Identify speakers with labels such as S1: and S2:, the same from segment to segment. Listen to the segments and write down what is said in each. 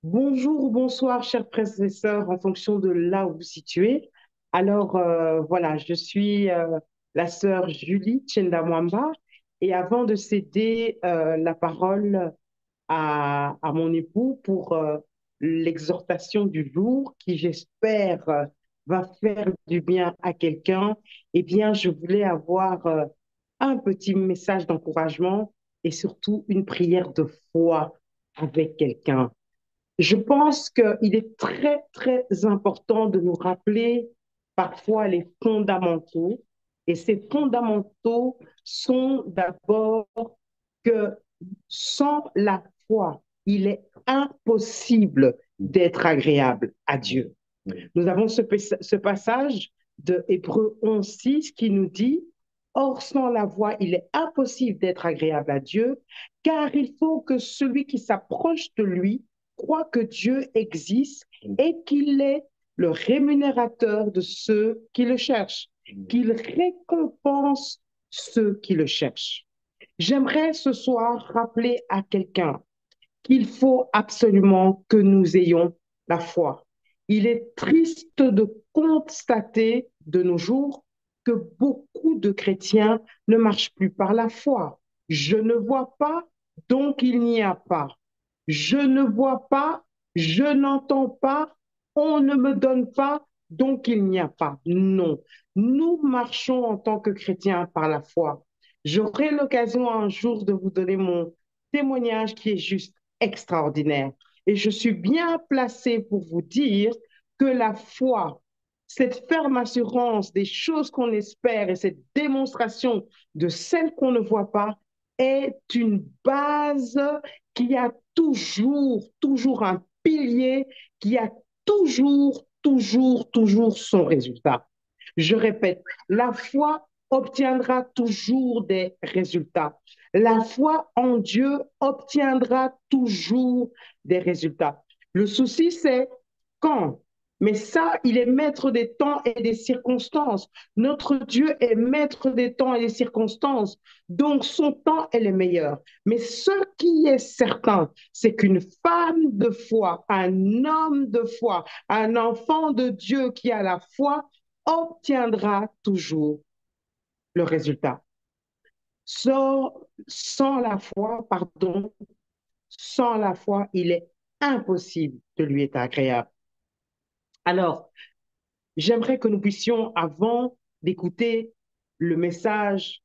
S1: Bonjour ou bonsoir, chers frères et sœurs, en fonction de là où vous vous situez. Voilà, je suis la sœur Julie Tchendamwamba et avant de céder la parole à mon époux pour l'exhortation du jour qui, j'espère, va faire du bien à quelqu'un, eh bien, je voulais avoir un petit message d'encouragement et surtout une prière de foi avec quelqu'un. Je pense qu'il est très, très important de nous rappeler parfois les fondamentaux. Et ces fondamentaux sont d'abord que sans la foi, il est impossible d'être agréable à Dieu. Nous avons ce passage de Hébreux 11:6 qui nous dit, Or, sans la foi, il est impossible d'être agréable à Dieu, car il faut que celui qui s'approche de lui croit que Dieu existe et qu'il est le rémunérateur de ceux qui le cherchent, qu'il récompense ceux qui le cherchent. J'aimerais ce soir rappeler à quelqu'un qu'il faut absolument que nous ayons la foi. Il est triste de constater de nos jours que beaucoup de chrétiens ne marchent plus par la foi. Je ne vois pas, donc il n'y a pas. Je ne vois pas, je n'entends pas, on ne me donne pas, donc il n'y a pas. Non, nous marchons en tant que chrétiens par la foi. J'aurai l'occasion un jour de vous donner mon témoignage qui est juste extraordinaire. Et je suis bien placée pour vous dire que la foi, cette ferme assurance des choses qu'on espère et cette démonstration de celles qu'on ne voit pas est une base qui a toujours un pilier, qui a toujours son résultat. Je répète, la foi obtiendra toujours des résultats. La foi en Dieu obtiendra toujours des résultats. Le souci, c'est quand. Mais ça, il est maître des temps et des circonstances. Notre Dieu est maître des temps et des circonstances. Donc, son temps est le meilleur. Mais ce qui est certain, c'est qu'une femme de foi, un homme de foi, un enfant de Dieu qui a la foi, obtiendra toujours le résultat. Sans la foi, pardon, sans la foi, il est impossible de lui être agréable. Alors, j'aimerais que nous puissions, avant d'écouter le message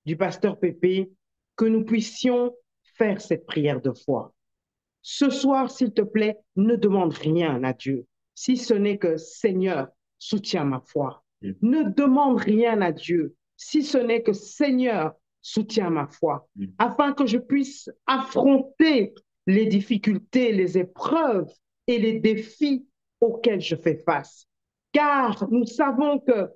S1: du pasteur Pépé, que nous puissions faire cette prière de foi. Ce soir, s'il te plaît, ne demande rien à Dieu, si ce n'est que Seigneur, soutiens ma foi. Ne demande rien à Dieu, si ce n'est que Seigneur, soutiens ma foi, afin que je puisse affronter les difficultés, les épreuves et les défis auxquels je fais face. Car nous savons que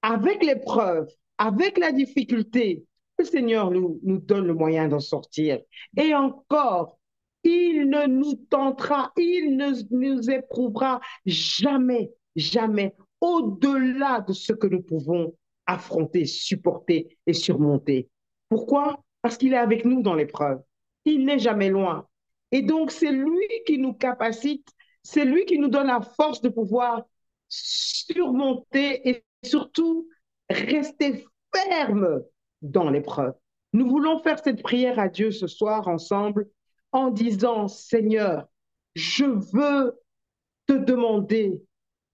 S1: avec l'épreuve, avec la difficulté, le Seigneur nous donne le moyen d'en sortir. Et encore, il ne nous tentera, il ne nous éprouvera jamais, jamais au-delà de ce que nous pouvons affronter, supporter et surmonter. Pourquoi? Parce qu'il est avec nous dans l'épreuve. Il n'est jamais loin. Et donc, c'est lui qui nous capacite, c'est lui qui nous donne la force de pouvoir surmonter et surtout rester ferme dans l'épreuve. Nous voulons faire cette prière à Dieu ce soir ensemble en disant, Seigneur, je veux te demander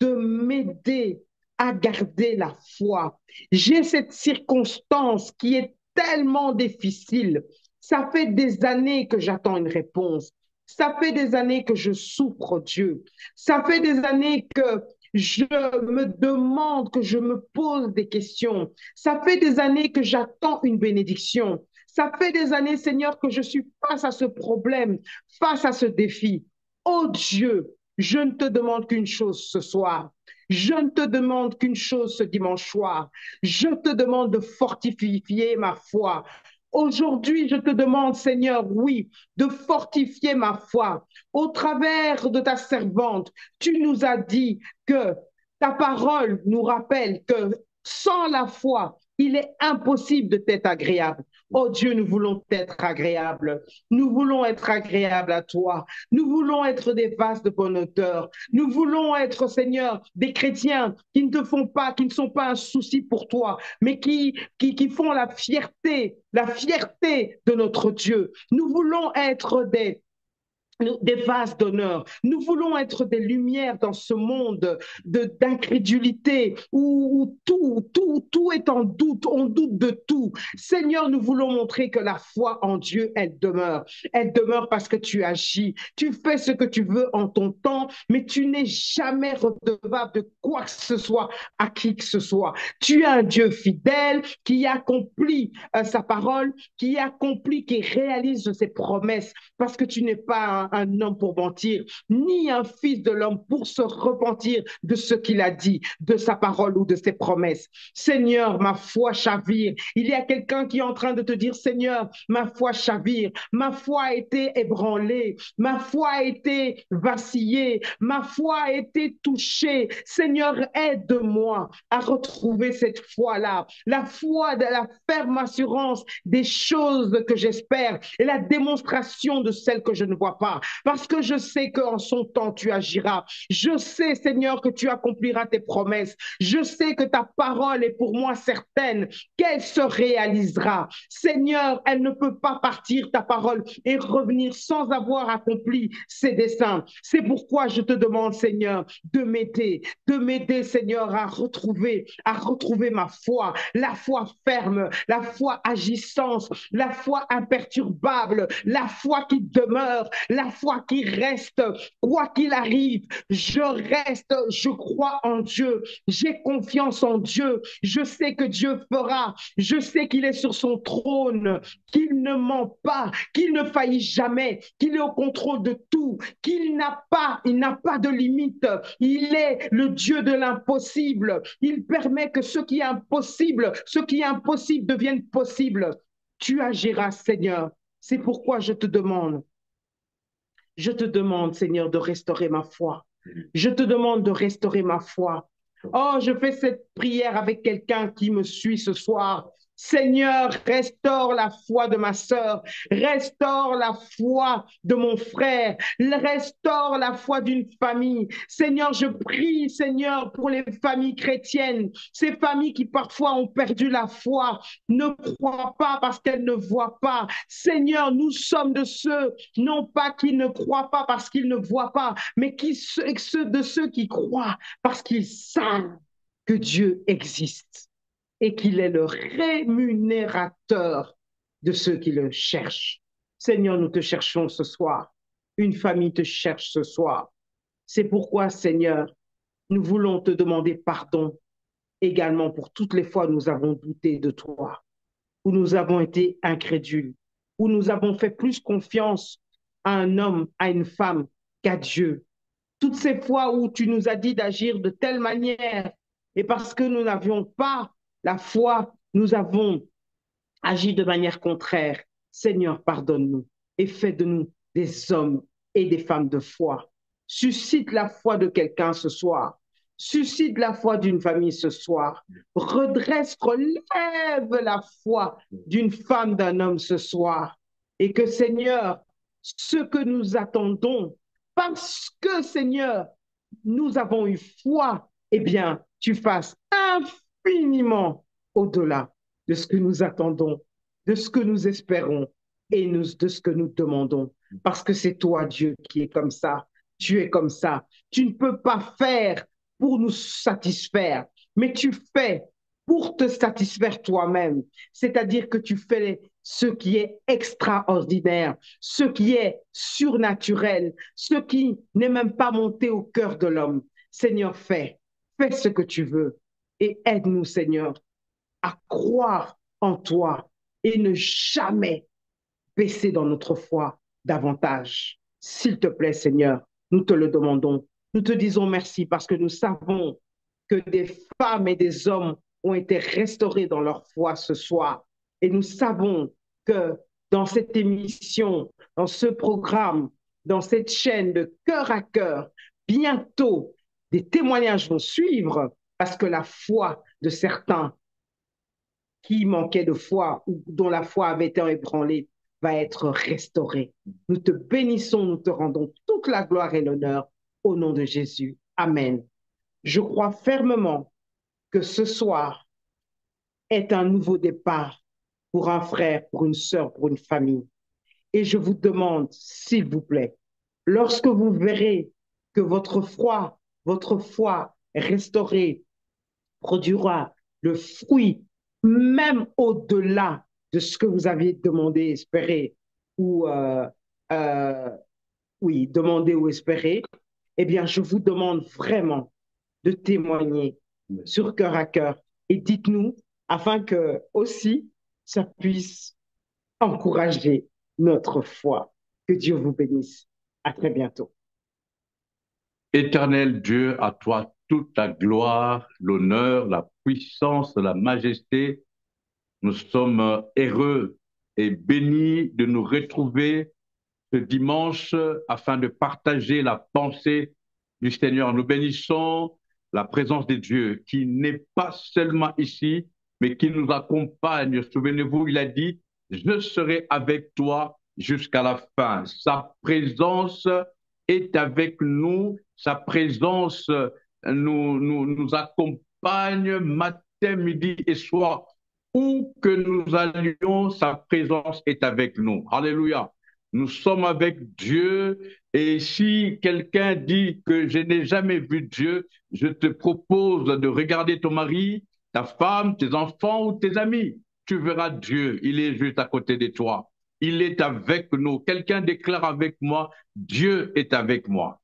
S1: de m'aider à garder la foi. J'ai cette circonstance qui est tellement difficile. Ça fait des années que j'attends une réponse. Ça fait des années que je souffre, Dieu. Ça fait des années que je me demande, que je me pose des questions. Ça fait des années que j'attends une bénédiction. Ça fait des années, Seigneur, que je suis face à ce problème, face à ce défi. Oh Dieu, je ne te demande qu'une chose ce soir. Je ne te demande qu'une chose ce dimanche soir. Je te demande de fortifier ma foi. Aujourd'hui, je te demande, Seigneur, oui, de fortifier ma foi. Au travers de ta servante, tu nous as dit que ta parole nous rappelle que Sans la foi, il est impossible de t'être agréable. Oh Dieu, nous voulons t'être agréables. Nous voulons être agréables à toi. Nous voulons être des vases de bonne odeur. Nous voulons être, Seigneur, des chrétiens qui ne te font pas, qui ne sont pas un souci pour toi, mais qui font la fierté de notre Dieu. Nous voulons être des vases d'honneur. Nous voulons être des lumières dans ce monde d'incrédulité où tout est en doute, on doute de tout. Seigneur, nous voulons montrer que la foi en Dieu, elle demeure. Elle demeure parce que tu agis. Tu fais ce que tu veux en ton temps, mais tu n'es jamais redevable de quoi que ce soit à qui que ce soit. Tu es un Dieu fidèle qui accomplit sa parole, qui accomplit, qui réalise ses promesses parce que tu n'es pas un homme pour mentir, ni un fils de l'homme pour se repentir de ce qu'il a dit, de sa parole ou de ses promesses. Seigneur, ma foi chavire. Il y a quelqu'un qui est en train de te dire, Seigneur, ma foi chavire, ma foi a été ébranlée, ma foi a été vacillée, ma foi a été touchée. Seigneur, aide-moi à retrouver cette foi-là, la foi de la ferme assurance des choses que j'espère et la démonstration de celles que je ne vois pas. Parce que je sais qu'en son temps, tu agiras. Je sais, Seigneur, que tu accompliras tes promesses. Je sais que ta parole est pour moi certaine, qu'elle se réalisera. Seigneur, elle ne peut pas partir, ta parole, et revenir sans avoir accompli ses desseins. C'est pourquoi je te demande, Seigneur, de m'aider, Seigneur, à retrouver ma foi, la foi ferme, la foi agissante, la foi imperturbable, la foi qui demeure, la foi qui reste, quoi qu'il arrive, je reste, je crois en Dieu, j'ai confiance en Dieu, je sais que Dieu fera, je sais qu'il est sur son trône, qu'il ne ment pas, qu'il ne faillit jamais, qu'il est au contrôle de tout, il n'a pas de limite, il est le Dieu de l'impossible, il permet que ce qui est impossible devienne possible. Tu agiras, Seigneur. C'est pourquoi je te demande, Seigneur, de restaurer ma foi. Je te demande de restaurer ma foi. Oh, je fais cette prière avec quelqu'un qui me suit ce soir. Seigneur, restaure la foi de ma sœur, restaure la foi de mon frère, restaure la foi d'une famille. Seigneur, je prie, Seigneur, pour les familles chrétiennes, ces familles qui parfois ont perdu la foi, ne croient pas parce qu'elles ne voient pas. Seigneur, nous sommes de ceux, non pas qui ne croient pas parce qu'ils ne voient pas, mais de ceux qui croient parce qu'ils savent que Dieu existe et qu'il est le rémunérateur de ceux qui le cherchent. Seigneur, nous te cherchons ce soir. Une famille te cherche ce soir. C'est pourquoi, Seigneur, nous voulons te demander pardon également pour toutes les fois où nous avons douté de toi, où nous avons été incrédules, où nous avons fait plus confiance à un homme, à une femme qu'à Dieu. Toutes ces fois où tu nous as dit d'agir de telle manière, et parce que nous n'avions pas la foi, nous avons agi de manière contraire. Seigneur, pardonne-nous et fais de nous des hommes et des femmes de foi. Suscite la foi de quelqu'un ce soir. Suscite la foi d'une famille ce soir. Redresse, relève la foi d'une femme, d'un homme ce soir. Et que, Seigneur, ce que nous attendons, parce que, Seigneur, nous avons eu foi, eh bien, tu fasses infiniment au-delà de ce que nous attendons, de ce que nous espérons et de ce que nous demandons. Parce que c'est toi, Dieu, qui est comme ça. Tu es comme ça. Tu ne peux pas faire pour nous satisfaire, mais tu fais pour te satisfaire toi-même. C'est-à-dire que tu fais ce qui est extraordinaire, ce qui est surnaturel, ce qui n'est même pas monté au cœur de l'homme. Seigneur, fais ce que tu veux et aide-nous, Seigneur, à croire en toi et ne jamais baisser dans notre foi davantage. S'il te plaît, Seigneur, nous te le demandons. Nous te disons merci parce que nous savons que des femmes et des hommes ont été restaurés dans leur foi ce soir. Et nous savons que dans cette émission, dans ce programme, dans cette chaîne de cœur à cœur, bientôt, des témoignages vont suivre parce que la foi de certains qui manquaient de foi ou dont la foi avait été ébranlée va être restaurée. Nous te bénissons, nous te rendons toute la gloire et l'honneur au nom de Jésus. Amen. Je crois fermement que ce soir est un nouveau départ pour un frère, pour une sœur, pour une famille. Et je vous demande, s'il vous plaît, lorsque vous verrez que votre foi restaurée produira le fruit, même au-delà de ce que vous aviez demandé, espéré, ou euh, oui, demandé ou espéré, eh bien, je vous demande vraiment de témoigner sur cœur à cœur et dites-nous afin que aussi ça puisse encourager notre foi. Que Dieu vous bénisse. À très bientôt.
S2: Éternel Dieu, à toi toute la gloire, l'honneur, la puissance, la majesté. Nous sommes heureux et bénis de nous retrouver ce dimanche afin de partager la pensée du Seigneur. Nous bénissons la présence de Dieu qui n'est pas seulement ici, mais qui nous accompagne. Souvenez-vous, il a dit, je serai avec toi jusqu'à la fin. Sa présence est avec nous. Sa présence nous accompagne matin, midi et soir. Où que nous allions, sa présence est avec nous. Alléluia. Nous sommes avec Dieu et si quelqu'un dit que je n'ai jamais vu Dieu, je te propose de regarder ton mari, ta femme, tes enfants ou tes amis. Tu verras Dieu, il est juste à côté de toi. Il est avec nous. Quelqu'un déclare avec moi, Dieu est avec moi.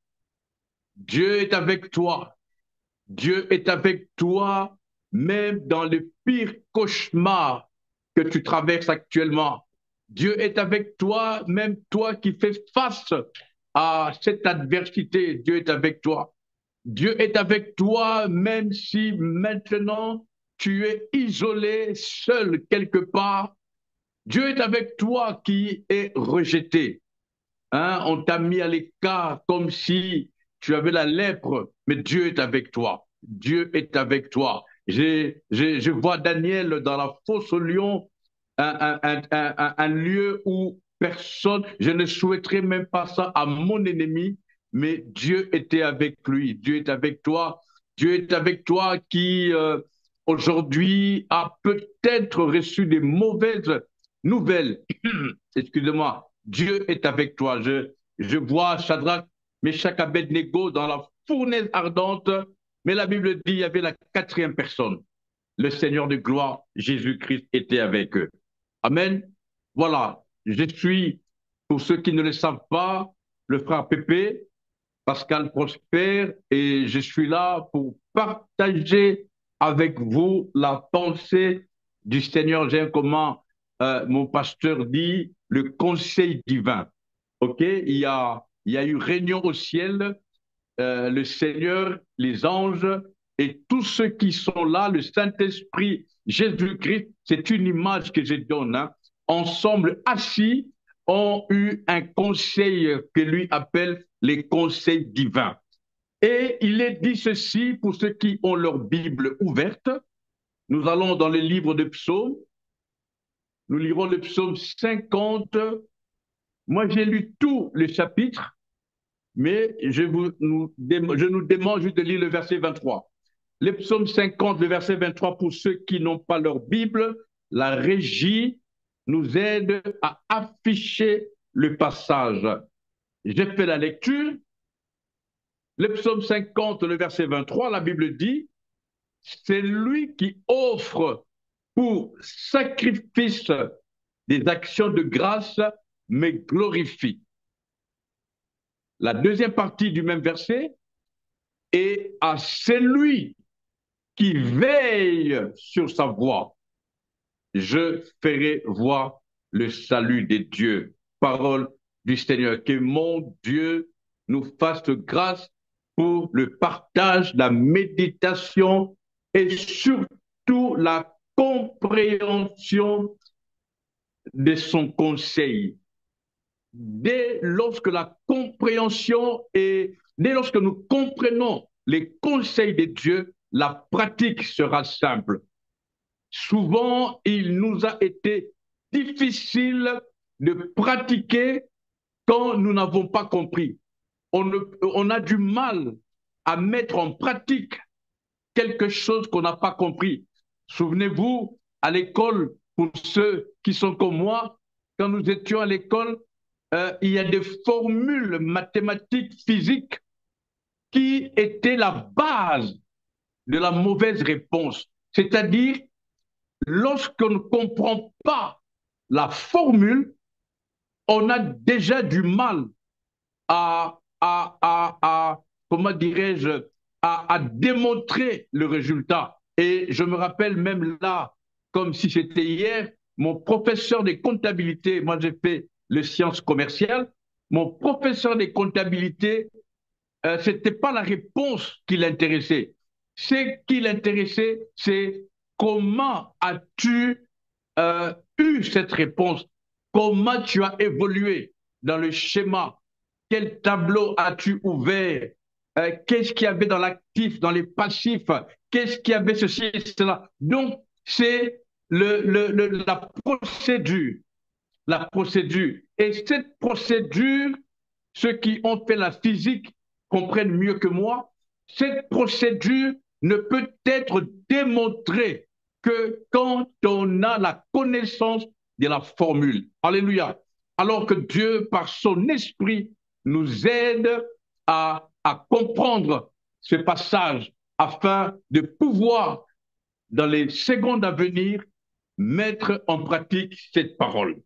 S2: Dieu est avec toi. Dieu est avec toi, même dans le pire cauchemar que tu traverses actuellement. Dieu est avec toi, même toi qui fais face à cette adversité. Dieu est avec toi. Dieu est avec toi, même si maintenant tu es isolé, seul quelque part. Dieu est avec toi qui est rejeté. Hein? On t'a mis à l'écart comme si tu avais la lèpre, mais Dieu est avec toi. Dieu est avec toi. Je vois Daniel dans la fosse au lion, un lieu où personne, je ne souhaiterais même pas ça à mon ennemi, mais Dieu était avec lui. Dieu est avec toi. Dieu est avec toi qui aujourd'hui a peut-être reçu des mauvaises nouvelles. Excusez-moi. Dieu est avec toi. Je vois Shadrach, Meshach, Abednego dans la fournaise ardente, mais la Bible dit qu'il y avait la quatrième personne. Le Seigneur de gloire, Jésus-Christ, était avec eux. Amen. Voilà, je suis, pour ceux qui ne le savent pas, le frère Pépé, Pascal Prosper, et je suis là pour partager avec vous la pensée du Seigneur. J'aime comment mon pasteur dit le conseil divin. OK? Il y a eu réunion au ciel, le Seigneur, les anges et tous ceux qui sont là, le Saint-Esprit, Jésus-Christ, c'est une image que je donne, hein, ensemble assis, ont eu un conseil que lui appelle les conseils divins. Et il est dit ceci pour ceux qui ont leur Bible ouverte. Nous allons dans le livre de Psaumes. Nous lirons le psaume 50. Moi, j'ai lu tout le chapitre, mais je nous demande juste de lire le verset 23. Le psaume 50, le verset 23, pour ceux qui n'ont pas leur Bible, la régie nous aide à afficher le passage. J'ai fait la lecture. Le psaume 50, le verset 23, la Bible dit, c'est lui qui offre pour sacrifice des actions de grâce, me glorifie. La deuxième partie du même verset, et à celui qui veille sur sa voie, je ferai voir le salut des dieux. Parole du Seigneur. Que mon Dieu nous fasse grâce pour le partage, la méditation et surtout la compréhension de son conseil. Dès lorsque la compréhension et dès lorsque nous comprenons les conseils de Dieu, la pratique sera simple. Souvent, il nous a été difficile de pratiquer quand nous n'avons pas compris. On a du mal à mettre en pratique quelque chose qu'on n'a pas compris. Souvenez-vous, à l'école, pour ceux qui sont comme moi, quand nous étions à l'école, il y a des formules mathématiques, physiques qui étaient la base de la mauvaise réponse. C'est-à-dire, lorsqu'on ne comprend pas la formule, on a déjà du mal comment dirais-je, à démontrer le résultat. Et je me rappelle même là, comme si c'était hier, mon professeur de comptabilité, moi j'ai fait les sciences commerciales, mon professeur de comptabilité, ce n'était pas la réponse qui l'intéressait. Ce qui l'intéressait, c'est comment as-tu eu cette réponse? Comment tu as évolué dans le schéma? Quel tableau as-tu ouvert? Qu'est-ce qu'il y avait dans l'actif, dans les passifs? Qu'est-ce qu'il y avait ceci et cela? Donc, c'est la procédure. La procédure. Et cette procédure, ceux qui ont fait la physique comprennent mieux que moi, cette procédure ne peut être démontrée que quand on a la connaissance de la formule. Alléluia. Alors que Dieu, par son esprit, nous aide à comprendre ce passage afin de pouvoir, dans les secondes à venir, mettre en pratique cette parole.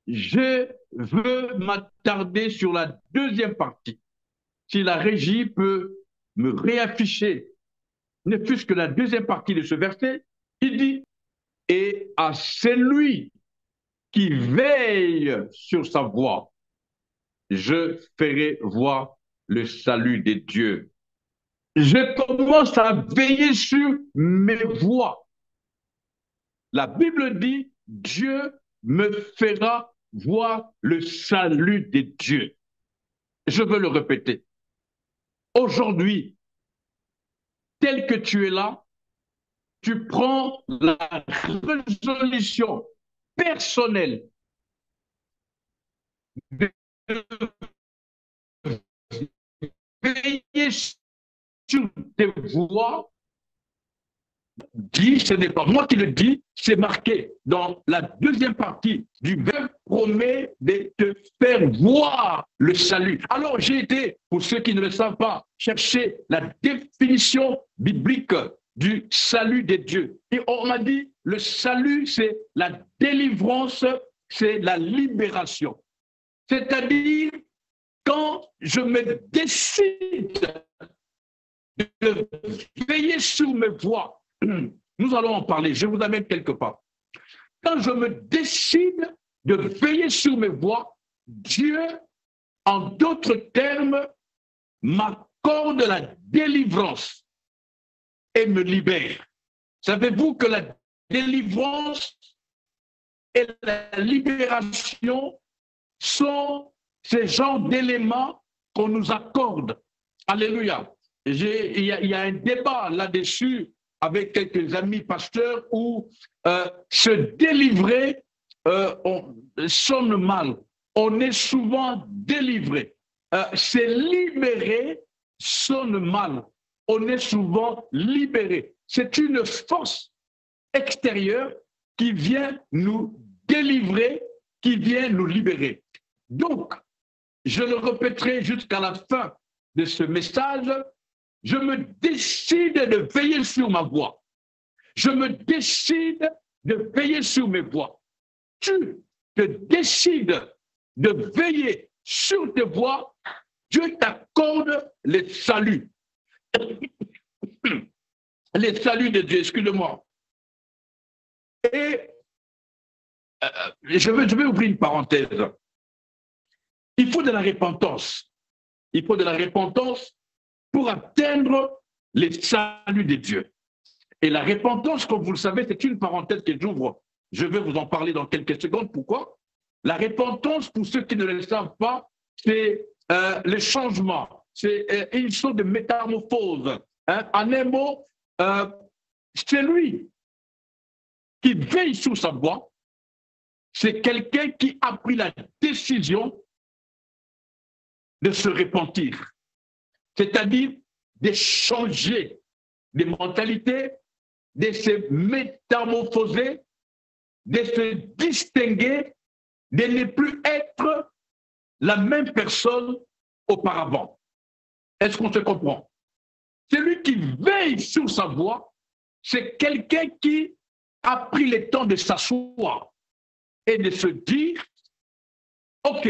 S2: Je veux m'attarder sur la deuxième partie. Si la régie peut me réafficher, ne fût-ce que la deuxième partie de ce verset, il dit, et à celui qui veille sur sa voie, je ferai voir le salut des dieux. Je commence à veiller sur mes voies. La Bible dit, Dieu me fera voir le salut des dieux. Je veux le répéter. Aujourd'hui, tel que tu es là, tu prends la résolution personnelle de veiller sur tes voies. Dit, ce n'est pas moi qui le dis, c'est marqué dans la deuxième partie du verbe, promet de te faire voir le salut. Alors j'ai été, pour ceux qui ne le savent pas, chercher la définition biblique du salut des dieux. Et on m'a dit, le salut, c'est la délivrance, c'est la libération. C'est-à-dire, quand je me décide de veiller sur mes voies, nous allons en parler, je vous amène quelque part. Quand je me décide de veiller sur mes voies, Dieu, en d'autres termes, m'accorde la délivrance et me libère. Savez-vous que la délivrance et la libération sont ces genres d'éléments qu'on nous accorde? Alléluia. Il y a un débat là-dessus avec quelques amis pasteurs où se délivrer sonne mal. On est souvent délivré. Se libérer sonne mal. On est souvent libéré. C'est une force extérieure qui vient nous délivrer, qui vient nous libérer. Donc, je le répéterai jusqu'à la fin de ce message, je me décide de veiller sur ma voie. Je me décide de veiller sur mes voies. Tu te décides de veiller sur tes voies, Dieu t'accorde les saluts. Les saluts de Dieu, excusez-moi. Et je vais ouvrir une parenthèse. Il faut de la repentance. Il faut de la repentance pour atteindre les saluts de Dieu. Et la repentance, comme vous le savez, c'est une parenthèse que j'ouvre. Je vais vous en parler dans quelques secondes. Pourquoi? La repentance, pour ceux qui ne le savent pas, c'est le changement. C'est une sorte de métamorphose. Hein? En un mot,
S3: euh, celui qui veille sur sa voie, c'est quelqu'un qui a pris la décision de se repentir, c'est-à-dire de changer de mentalité, de se métamorphoser, de se distinguer, de ne plus être la même personne auparavant. Est-ce qu'on se comprend? Celui qui veille sur sa voie, c'est quelqu'un qui a pris le temps de s'asseoir et de se dire, OK,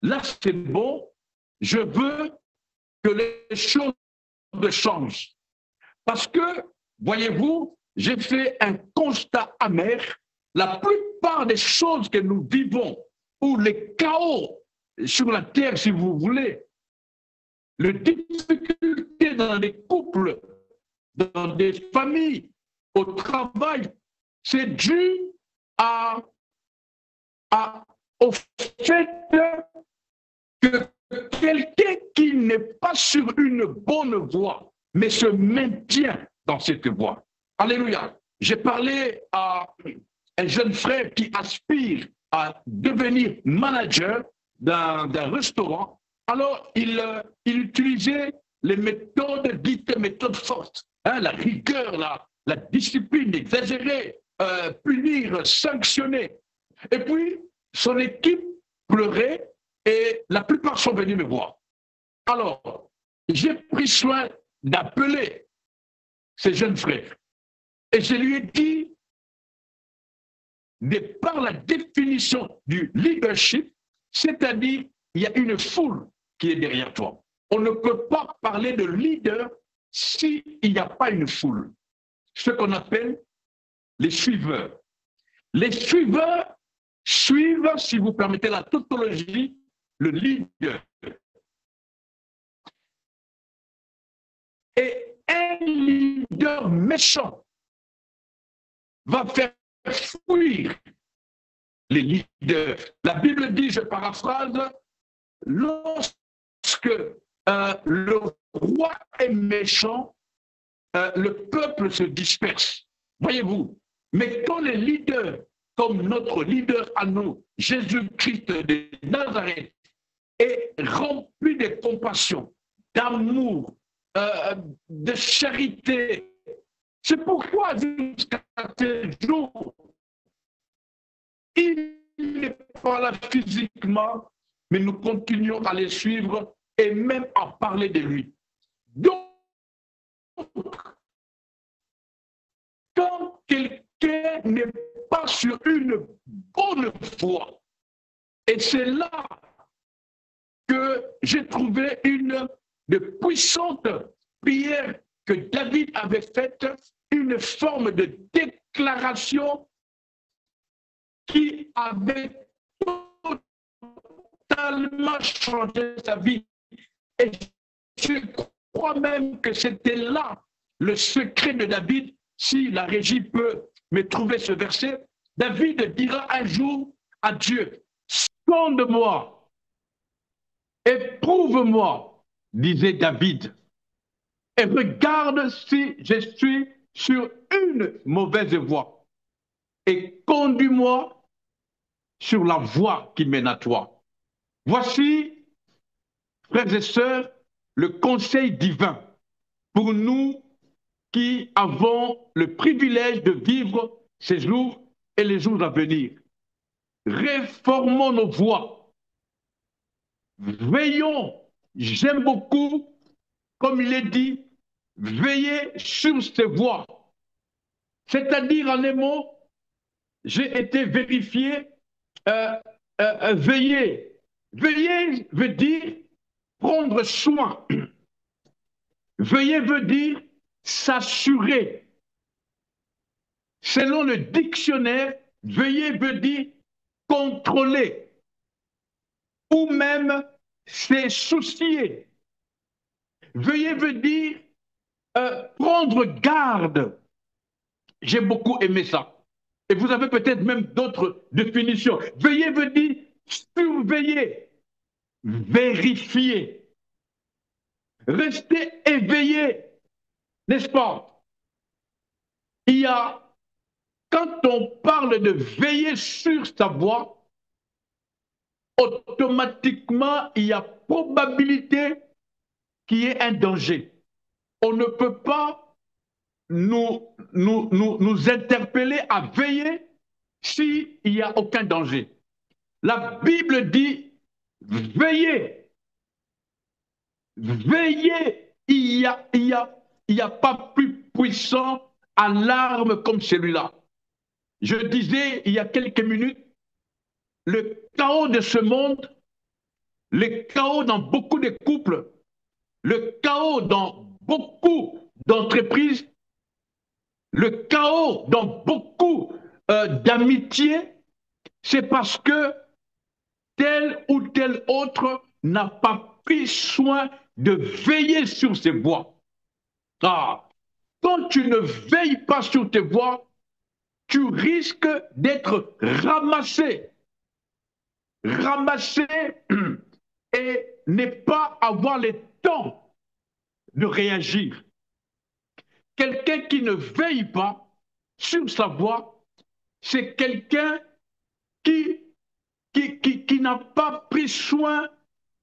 S3: là c'est bon, je veux que les choses changent. Parce que, voyez-vous, j'ai fait un constat amer. La plupart des choses que nous vivons, ou les chaos sur la terre, si vous voulez, les difficultés dans les couples, dans des familles, au travail, c'est dû à, au fait que quelqu'un qui n'est pas sur une bonne voie, mais se maintient dans cette voie. Alléluia. J'ai parlé à un jeune frère qui aspire à devenir manager d'un restaurant. Alors, il utilisait les méthodes dites méthodes fortes, hein, la rigueur, la discipline exagérée, punir, sanctionner. Et puis, son équipe pleurait et la plupart sont venus me voir. Alors, j'ai pris soin d'appeler ces jeunes frères et je lui ai dit, de par la définition du leadership, c'est-à-dire il y a une foule qui est derrière toi. On ne peut pas parler de leader s'il n'y a pas une foule. Ce qu'on appelle les suiveurs. Les suiveurs suivent, si vous permettez la tautologie, le leader. Et un leader méchant va faire fuir les leaders. La Bible dit, je paraphrase, lorsque le roi est méchant, le peuple se disperse. Voyez-vous, mais quand les leaders, comme notre leader à nous, Jésus-Christ de Nazareth, est rempli de compassion, d'amour, de charité, c'est pourquoi jusqu'à ce jour, il n'est pas là physiquement, mais nous continuons à les suivre et même à parler de lui. Donc, quand quelqu'un n'est pas sur une bonne voie, et c'est là que j'ai trouvé une de puissante prière que David avait faite, une forme de déclaration qui avait totalement changé sa vie. Et je crois même que c'était là le secret de David. Si la régie peut me trouver ce verset, David dira un jour à Dieu, sonde-moi, éprouve-moi, disait David, et regarde si je suis sur une mauvaise voie, et conduis-moi sur la voie qui mène à toi. Voici, frères et sœurs, le conseil divin pour nous qui avons le privilège de vivre ces jours et les jours à venir. Réformons nos voies. Veillons, j'aime beaucoup, comme il est dit, veillez sur ces voies. C'est-à-dire, en un mot, j'ai été vérifié, veiller. Veiller veut dire prendre soin. Veiller veut dire s'assurer. Selon le dictionnaire, veiller veut dire contrôler ou même se soucier. Veiller veut dire prendre garde. J'ai beaucoup aimé ça. Et vous avez peut-être même d'autres définitions. Veiller veut dire surveiller, vérifier, rester éveillé, n'est-ce pas? Il y a, quand on parle de veiller sur sa voie, automatiquement, il y a probabilité qu'il y ait un danger. On ne peut pas nous interpeller à veiller s'il n'y a aucun danger. La Bible dit, veillez, veillez, il y a pas plus puissant alarme comme celui-là. Je disais il y a quelques minutes, le chaos de ce monde, le chaos dans beaucoup de couples, le chaos dans beaucoup d'entreprises, le chaos dans beaucoup d'amitiés, c'est parce que tel ou tel autre n'a pas pris soin de veiller sur ses voies. Ah, quand tu ne veilles pas sur tes voies, tu risques d'être ramassé, ramassé et ne pas avoir le temps de réagir. Quelqu'un qui ne veille pas sur sa voie, c'est quelqu'un qui, qui n'a pas pris soin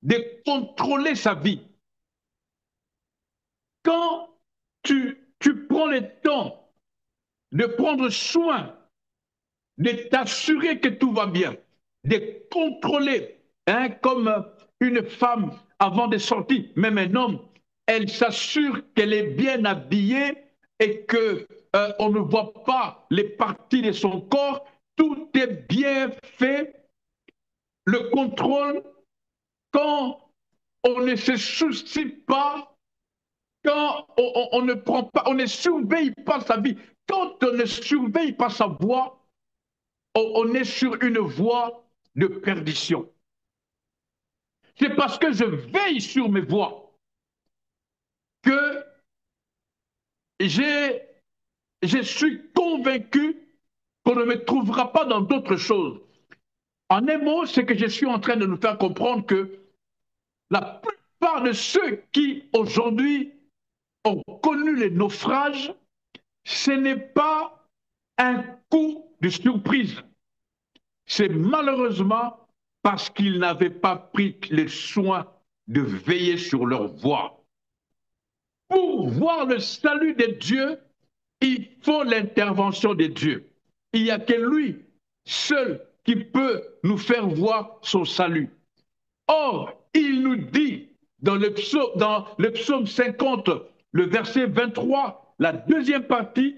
S3: de contrôler sa vie. Quand tu prends le temps de prendre soin, de t'assurer que tout va bien, de contrôler, hein, comme une femme avant de sortir, même un homme, elle s'assure qu'elle est bien habillée et que on ne voit pas les parties de son corps, tout est bien fait. Le contrôle, quand on ne se soucie pas, quand on ne prend pas, on ne surveille pas sa vie, quand on ne surveille pas sa voie, on est sur une voie de perdition. C'est parce que je veille sur mes voies que je suis convaincu qu'on ne me trouvera pas dans d'autres choses. En un mot, c'est que je suis en train de nous faire comprendre que la plupart de ceux qui aujourd'hui ont connu les naufrages, ce n'est pas un coup de surprise. C'est malheureusement parce qu'ils n'avaient pas pris le soin de veiller sur leur voie. Pour voir le salut de Dieu, il faut l'intervention de Dieu. Il n'y a que lui seul qui peut nous faire voir son salut. Or, il nous dit dans le psaume 50, le verset 23, la deuxième partie,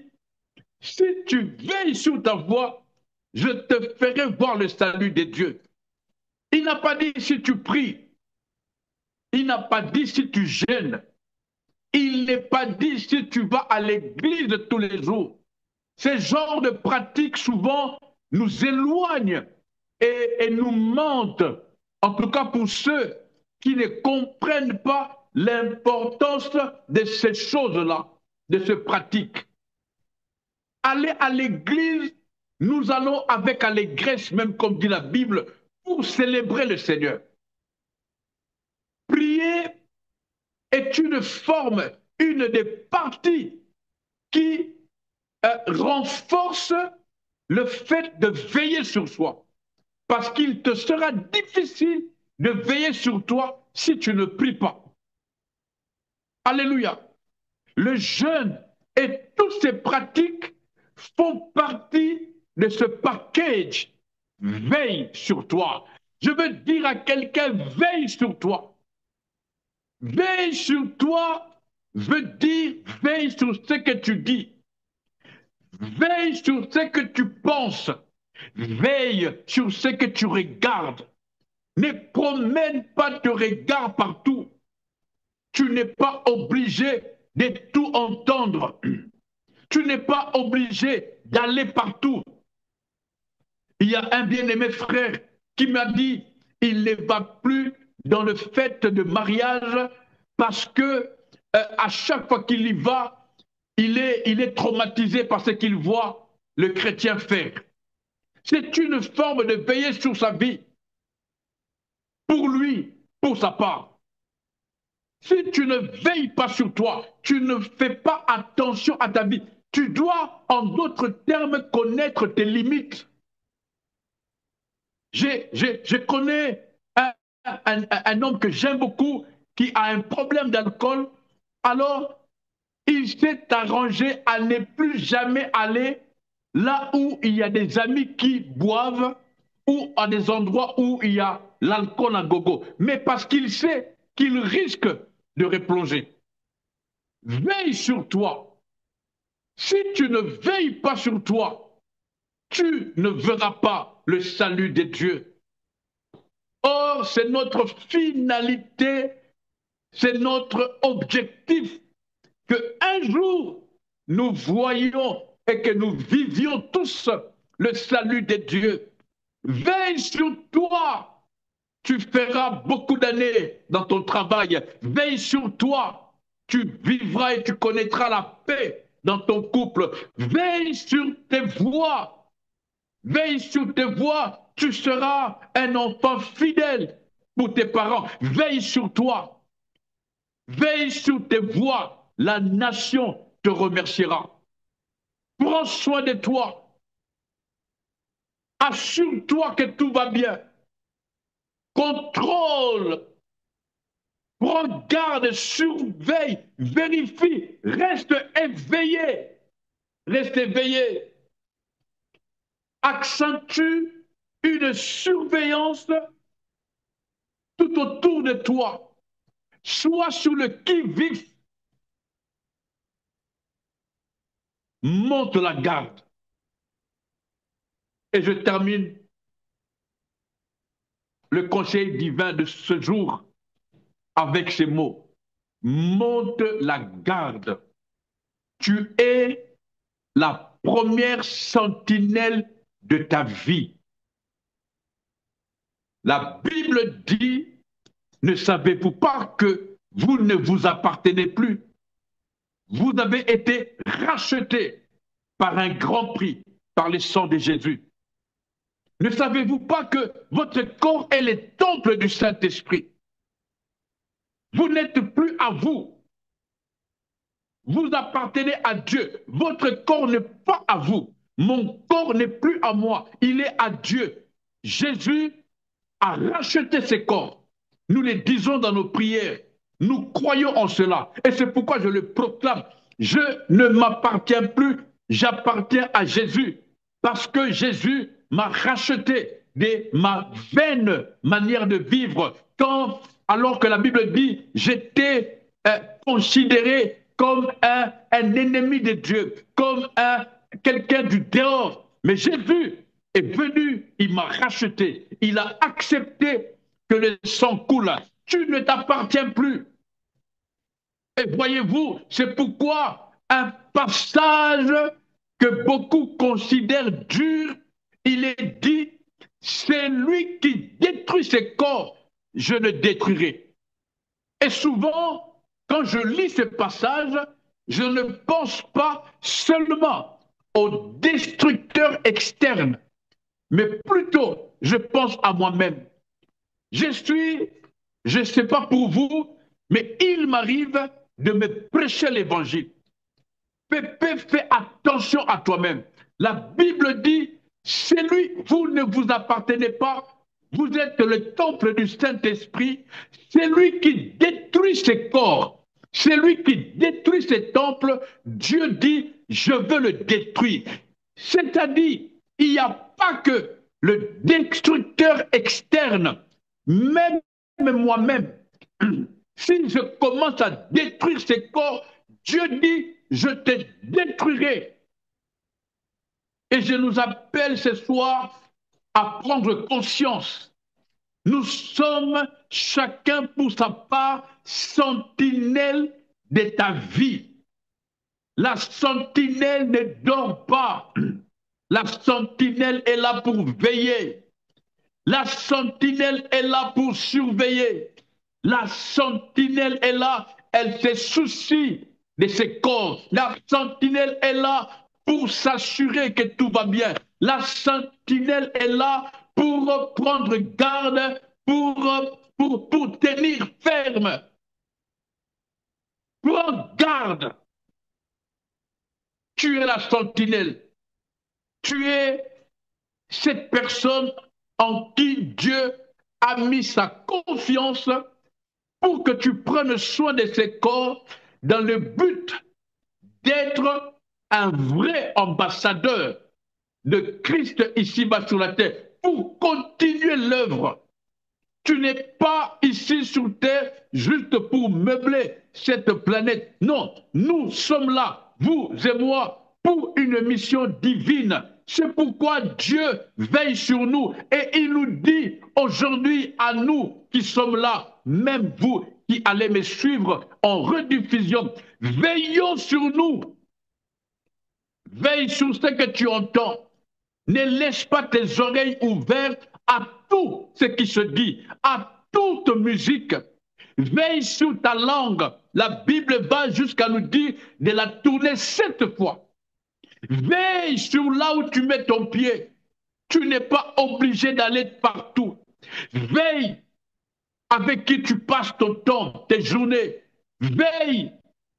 S3: si tu veilles sur ta voie, je te ferai voir le salut de Dieu. Il n'a pas dit si tu pries, il n'a pas dit si tu jeûnes, il n'est pas dit si tu vas à l'église tous les jours. Ces genres de pratiques souvent nous éloignent et nous mentent, en tout cas pour ceux qui ne comprennent pas l'importance de ces choses-là, de ces pratiques. Aller à l'église, nous allons avec allégresse, même comme dit la Bible, pour célébrer le Seigneur. Prier est une forme, une des parties qui renforce le fait de veiller sur soi. Parce qu'il te sera difficile de veiller sur toi si tu ne pries pas. Alléluia. Le jeûne et toutes ces pratiques font partie de ce package. Veille sur toi. Je veux dire à quelqu'un, veille sur toi. Veille sur toi veut dire veille sur ce que tu dis. Veille sur ce que tu penses. Veille sur ce que tu regardes. Ne promène pas tes regards partout. Tu n'es pas obligé de tout entendre. Tu n'es pas obligé d'aller partout. Il y a un bien-aimé frère qui m'a dit, il ne va plus dans le fête de mariage parce que à chaque fois qu'il y va, il est traumatisé par ce qu'il voit le chrétien faire. C'est une forme de veiller sur sa vie. Pour lui, pour sa part. Si tu ne veilles pas sur toi, tu ne fais pas attention à ta vie, Tu dois, en d'autres termes, connaître tes limites. Je connais un homme que j'aime beaucoup qui a un problème d'alcool. Alors, il s'est arrangé à ne plus jamais aller là où il y a des amis qui boivent ou à des endroits où il y a l'alcool à gogo. Mais parce qu'il sait qu'il risque de replonger. Veille sur toi. Si tu ne veilles pas sur toi, tu ne verras pas le salut de Dieu. Or, c'est notre finalité, c'est notre objectif que un jour nous voyions et que nous vivions tous le salut de Dieu. Veille sur toi. Tu feras beaucoup d'années dans ton travail. Veille sur toi. Tu vivras et tu connaîtras la paix dans ton couple. Veille sur tes voies. Veille sur tes voies. Tu seras un enfant fidèle pour tes parents. Veille sur toi. Veille sur tes voies. La nation te remerciera. Prends soin de toi. Assure-toi que tout va bien. Contrôle. Prends garde, surveille, vérifie, reste éveillé. Reste éveillé. Accentue une surveillance tout autour de toi. Sois sur le qui-vive. Monte la garde. Et je termine le conseil divin de ce jour avec ces mots. Monte la garde. Tu es la première sentinelle de ta vie. La Bible dit, ne savez-vous pas que vous ne vous appartenez plus? Vous avez été rachetés par un grand prix, par le sang de Jésus. Ne savez-vous pas que votre corps est le temple du Saint-Esprit? Vous n'êtes plus à vous. Vous appartenez à Dieu. Votre corps n'est pas à vous. Mon corps n'est plus à moi. Il est à Dieu. Jésus a racheté ses corps. Nous le disons dans nos prières. Nous croyons en cela. Et c'est pourquoi je le proclame. Je ne m'appartiens plus. J'appartiens à Jésus. Parce que Jésus m'a racheté de ma vaine manière de vivre. Alors que la Bible dit, j'étais considéré comme un ennemi de Dieu, comme quelqu'un du dehors. Mais Jésus est venu, il m'a racheté, il a accepté que le sang coule. Tu ne t'appartiens plus. Et voyez-vous, c'est pourquoi un passage que beaucoup considèrent dur, il est dit, c'est lui qui détruit ses corps, je le détruirai. Et souvent, quand je lis ce passage, je ne pense pas seulement au destructeur externe, mais plutôt, je pense à moi-même. Je ne sais pas pour vous, mais il m'arrive de me prêcher l'évangile. Pépé, fais attention à toi-même. La Bible dit, c'est lui, vous ne vous appartenez pas, vous êtes le temple du Saint-Esprit, c'est lui qui détruit ses corps, c'est lui qui détruit ses temples. Dieu dit, je veux le détruire. C'est-à-dire, il n'y a pas que le destructeur externe, même moi-même, si je commence à détruire ces corps, Dieu dit, je te détruirai. Et je nous appelle ce soir à prendre conscience. Nous sommes chacun pour sa part sentinelle de ta vie. La sentinelle ne dort pas. La sentinelle est là pour veiller. La sentinelle est là pour surveiller. La sentinelle est là, elle se soucie de ses corps. La sentinelle est là pour s'assurer que tout va bien. La sentinelle est là pour prendre garde, pour tenir ferme. Prends garde. tu es la sentinelle. Tu es cette personne en qui Dieu a mis sa confiance pour que tu prennes soin de ses corps dans le but d'être un vrai ambassadeur de Christ ici-bas sur la terre pour continuer l'œuvre. Tu n'es pas ici sur terre juste pour meubler cette planète. Non, nous sommes là, vous et moi, pour une mission divine. C'est pourquoi Dieu veille sur nous et il nous dit aujourd'hui à nous qui sommes là, même vous qui allez me suivre en rediffusion, veillons sur nous. Veille sur ce que tu entends. Ne laisse pas tes oreilles ouvertes à tout ce qui se dit, à toute musique. Veille sur ta langue. La Bible va jusqu'à nous dire de la tourner 7 fois. Veille sur là où tu mets ton pied. Tu n'es pas obligé d'aller partout. Veille avec qui tu passes ton temps, tes journées. Veille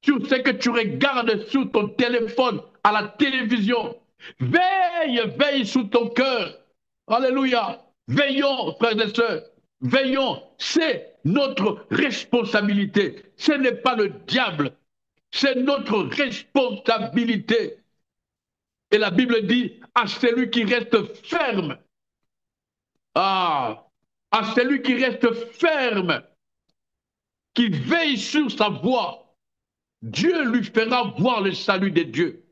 S3: sur ce que tu regardes sur ton téléphone, à la télévision. Veille, veille sur ton cœur. Alléluia. Veillons, frères et sœurs. Veillons. C'est notre responsabilité. Ce n'est pas le diable. C'est notre responsabilité. Et la Bible dit à celui qui reste ferme. À celui qui reste ferme, qui veille sur sa voie, Dieu lui fera voir le salut de Dieu.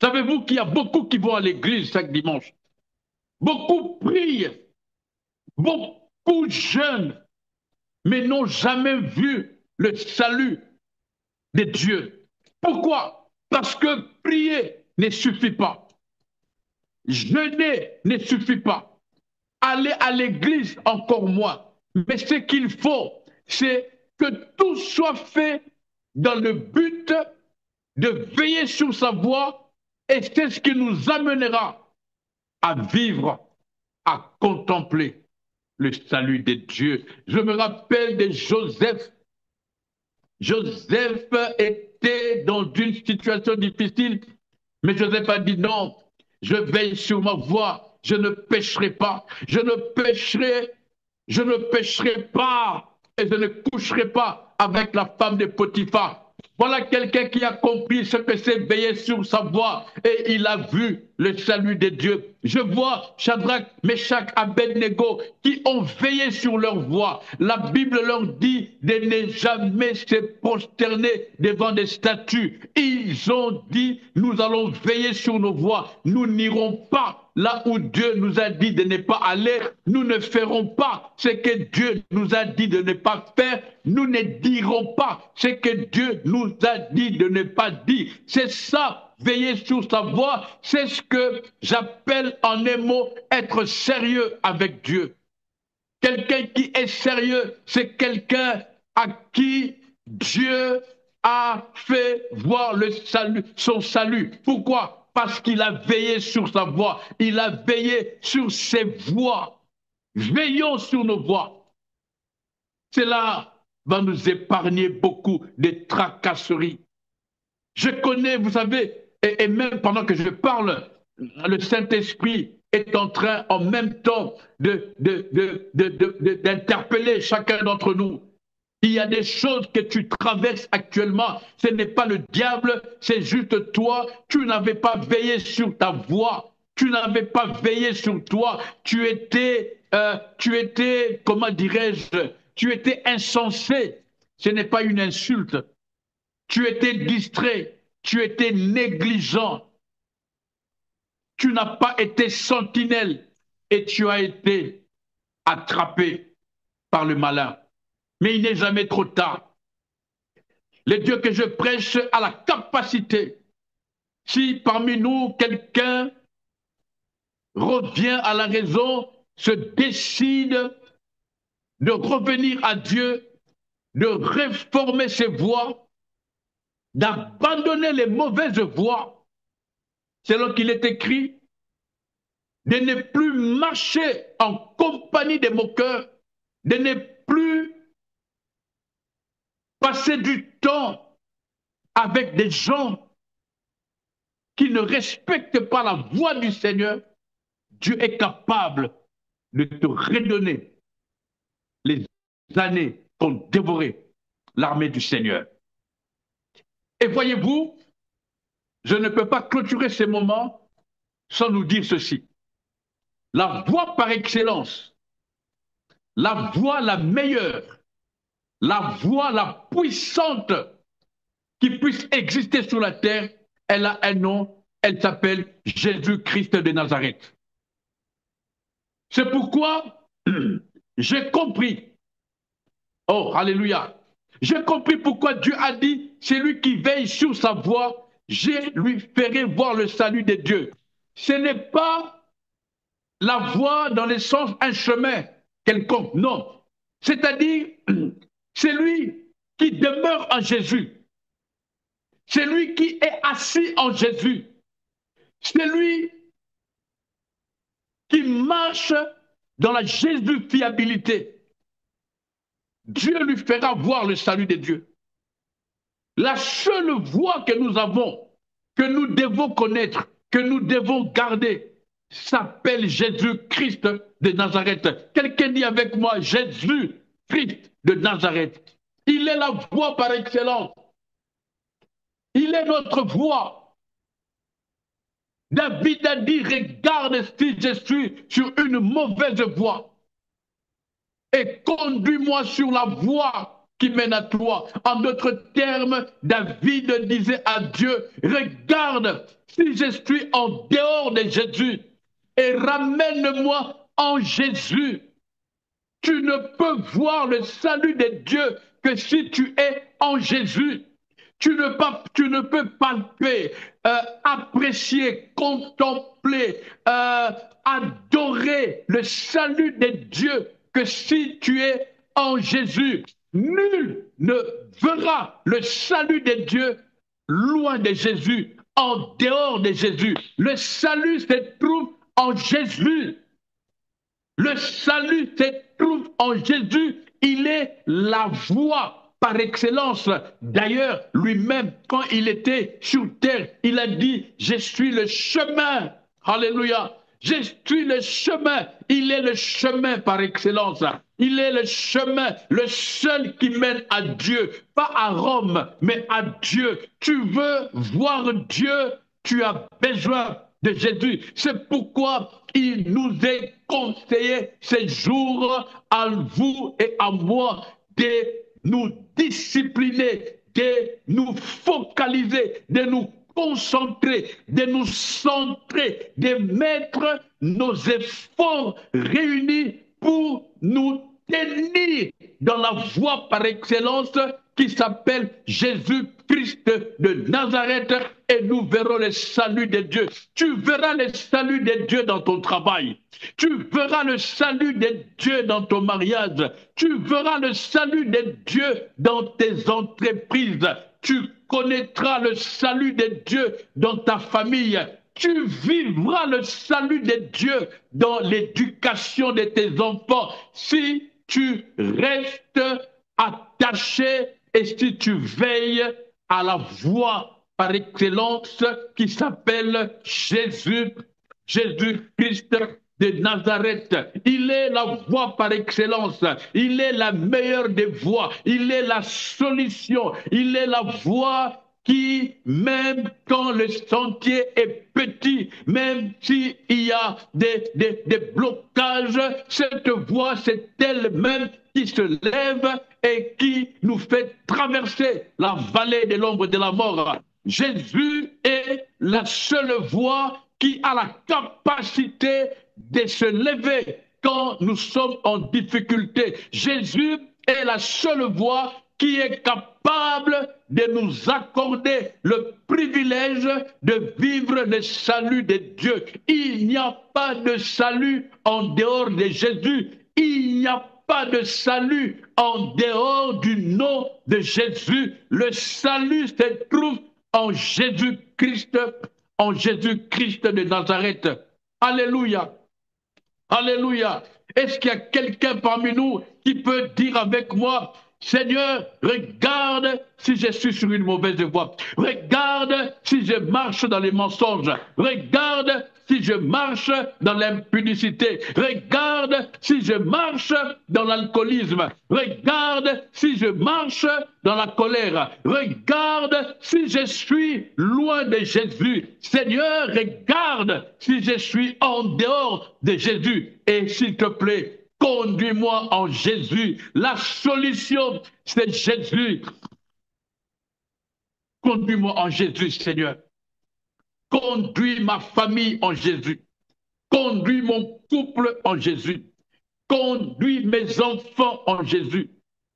S3: Savez-vous qu'il y a beaucoup qui vont à l'église chaque dimanche? Beaucoup prient, beaucoup jeûnent, mais n'ont jamais vu le salut de Dieu. Pourquoi? Parce que prier ne suffit pas. Jeûner ne suffit pas. Aller à l'église encore moins. Mais ce qu'il faut, c'est que tout soit fait dans le but de veiller sur sa voie, et c'est ce qui nous amènera à vivre, à contempler le salut de Dieu. Je me rappelle de Joseph. Joseph était dans une situation difficile, mais Joseph a dit non, je veille sur ma voie, je ne pécherai pas, je ne pécherai pas et je ne coucherai pas avec la femme de Potiphar. Voilà quelqu'un qui a compris ce que c'est veiller sur sa voie et il a vu le salut de Dieu. Je vois Shadrach, Meshach, Abednego qui ont veillé sur leur voie. La Bible leur dit de ne jamais se prosterner devant des statues. Ils ont dit, nous allons veiller sur nos voies. Nous n'irons pas là où Dieu nous a dit de ne pas aller. Nous ne ferons pas ce que Dieu nous a dit de ne pas faire. Nous ne dirons pas ce que Dieu nous a dit de ne pas dire. C'est ça, veiller sur sa voie. C'est ce que j'appelle en un mot être sérieux avec Dieu. Quelqu'un qui est sérieux, c'est quelqu'un à qui Dieu a fait voir le salut, son salut. Pourquoi? Parce qu'il a veillé sur sa voie. Il a veillé sur ses voies. Veillons sur nos voies. Cela va nous épargner beaucoup de tracasseries. Je connais, vous savez, et même pendant que je parle, le Saint-Esprit est en train en même temps d'interpeller chacun d'entre nous. Il y a des choses que tu traverses actuellement. Ce n'est pas le diable, c'est juste toi. Tu n'avais pas veillé sur ta voie. Tu n'avais pas veillé sur toi. Tu étais, comment dirais-je, tu étais insensé. Ce n'est pas une insulte. Tu étais distrait. Tu étais négligent. Tu n'as pas été sentinelle et tu as été attrapé par le malin. Mais il n'est jamais trop tard. Le Dieu que je prêche a la capacité, si parmi nous quelqu'un revient à la raison, se décide de revenir à Dieu, de réformer ses voies, d'abandonner les mauvaises voies, selon qu'il est écrit, de ne plus marcher en compagnie des moqueurs, de ne plus passer du temps avec des gens qui ne respectent pas la voix du Seigneur, Dieu est capable de te redonner les années qu'ont dévoré l'armée du Seigneur. Et voyez-vous, je ne peux pas clôturer ces moments sans nous dire ceci. La voie par excellence, la voie la meilleure, la voie la puissante qui puisse exister sur la terre, elle a un nom, elle s'appelle Jésus-Christ de Nazareth. C'est pourquoi j'ai compris, oh, alléluia, j'ai compris pourquoi Dieu a dit, c'est lui qui veille sur sa voie, je lui ferai voir le salut de Dieu. Ce n'est pas la voie dans le sens un chemin quelconque, non. C'est-à-dire, c'est lui qui demeure en Jésus. C'est lui qui est assis en Jésus. C'est lui qui marche dans la Jésus-fiabilité. Dieu lui fera voir le salut de Dieu. La seule voie que nous avons, que nous devons connaître, que nous devons garder, s'appelle Jésus-Christ de Nazareth. Quelqu'un dit avec moi, Jésus-Christ de Nazareth. Il est la voie par excellence. Il est notre voie. David a dit, regarde si je suis sur une mauvaise voie et conduis-moi sur la voie qui mène à toi. En d'autres termes, David disait à Dieu, regarde si je suis en dehors de Jésus et ramène-moi en Jésus. Tu ne peux voir le salut de Dieu que si tu es en Jésus. Tu ne peux palper, apprécier, contempler, adorer le salut de Dieu que si tu es en Jésus. Nul ne verra le salut de Dieu loin de Jésus, en dehors de Jésus. Le salut se trouve en Jésus. Le salut se trouve en Jésus. Il est la voie par excellence. D'ailleurs, lui-même, quand il était sur terre, il a dit, je suis le chemin. Alléluia. Je suis le chemin. Il est le chemin par excellence. Il est le chemin, le seul qui mène à Dieu. Pas à Rome, mais à Dieu. Tu veux voir Dieu, tu as besoin de Jésus. C'est pourquoi il nous est conseillé ces jours à vous et à moi de nous discipliner, de nous focaliser, de nous concentrer, de nous centrer, de mettre nos efforts réunis pour nous tenir dans la voie par excellence qui s'appelle Jésus-Christ de Nazareth, et nous verrons le salut de Dieu. Tu verras le salut de Dieu dans ton travail. Tu verras le salut de Dieu dans ton mariage. Tu verras le salut de Dieu dans tes entreprises. Tu connaîtras le salut de Dieu dans ta famille. Tu vivras le salut de Dieu dans l'éducation de tes enfants si tu restes attaché et si tu veilles à la voie par excellence qui s'appelle Jésus, Jésus-Christ de Nazareth. Il est la voie par excellence. Il est la meilleure des voies. Il est la solution. Il est la voie qui, même quand le sentier est petit, même s'il y a des blocages, cette voie, c'est elle-même qui se lève et qui nous fait traverser la vallée de l'ombre de la mort. Jésus est la seule voie qui a la capacité de se lever quand nous sommes en difficulté. Jésus est la seule voie qui est capable de nous accorder le privilège de vivre le salut de Dieu. Il n'y a pas de salut en dehors de Jésus. Il n'y a pas de salut en dehors du nom de Jésus. Le salut se trouve en Jésus-Christ de Nazareth. Alléluia. Alléluia. Est-ce qu'il y a quelqu'un parmi nous qui peut dire avec moi, Seigneur, regarde si je suis sur une mauvaise voie. Regarde si je marche dans les mensonges. Regarde si je marche dans l'impudicité. Regarde si je marche dans l'alcoolisme. Regarde si je marche dans la colère. Regarde si je suis loin de Jésus. Seigneur, regarde si je suis en dehors de Jésus. Et s'il te plaît, conduis-moi en Jésus. La solution, c'est Jésus. Conduis-moi en Jésus, Seigneur. Conduis ma famille en Jésus. Conduis mon couple en Jésus. Conduis mes enfants en Jésus.